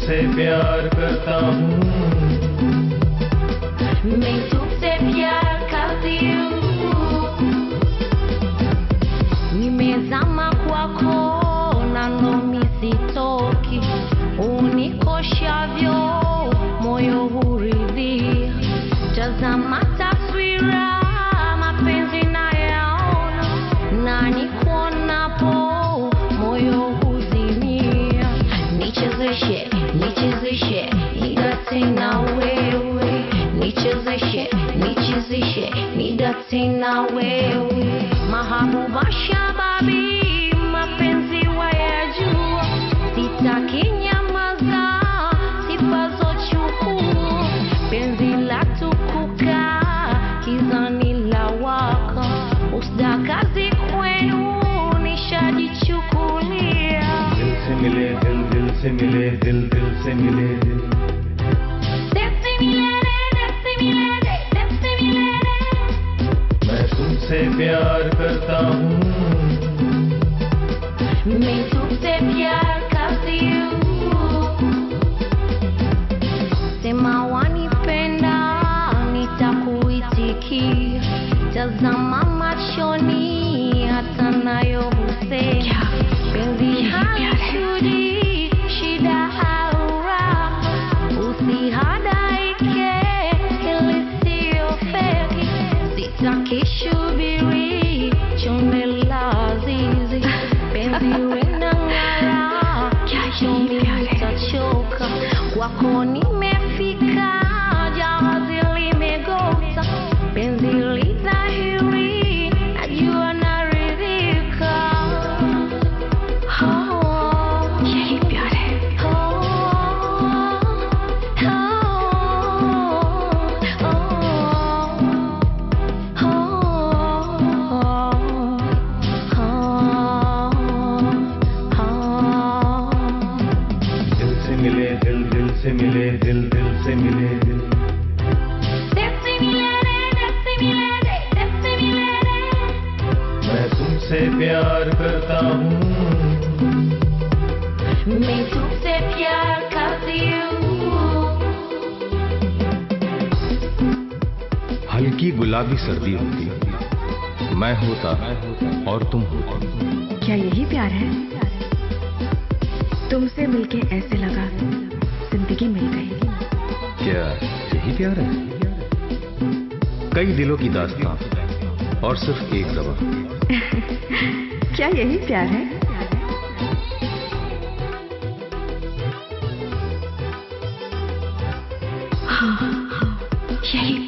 तुमसे प्यार करता हूँ, मैं तुमसे प्यार करती हूँ, nimezama kwako na nomi sitoki, unikoshavyo moyo huridhia, tazama taswira mapenzi nayaona, na nikuonapo moyo huzimia, nichezeshe nichezeshe nidate na wewe, nichezeshe nichezeshe nidate na wewe, mahabuba shababi mapenzi wayajua, sitaki nyamaza sipazochukua, penzi la tukuka kizani la waka, usda kazi kwenu nishajichukulia, दिल से मिले दिल, दिल से मिले दिल, दिल से मिले दिल, दिल से मिले रे, दिल से मिले रे, दिल से मिले रे, मैं तुमसे प्यार करता हूँ, मैं तुमसे प्यार करती हूँ, sema wanipenda nitakuitikia, tazama machoni hata nayo husema, penzi halisudi shida au raha, usihadaike ili sio feki, sitaki shubiri chonde la zizi, penzi wenang'ara choni utachoka, kwako nimefika jahazi limegota, penzi lidhahiri najua naridhika, यही प्यार है, दिल से मिले दिल, दिल से मिले दिल, दिल से मिले दिल, दिल से मिले रे, दिल से मिले रे, दिल से मिले रे, मैं तुमसे प्यार करता हूँ, मैं तुमसे प्यार करती हूँ, हल्की गुलाबी सर्दी होती, मैं होता और तुम होती, क्या यही प्यार है? तुमसे मिलके ऐसे लगा जिंदगी मिल गई। क्या यही प्यार है? कई दिलों की दास्तां और सिर्फ एक ज़बान, क्या यही प्यार है? हाँ, यही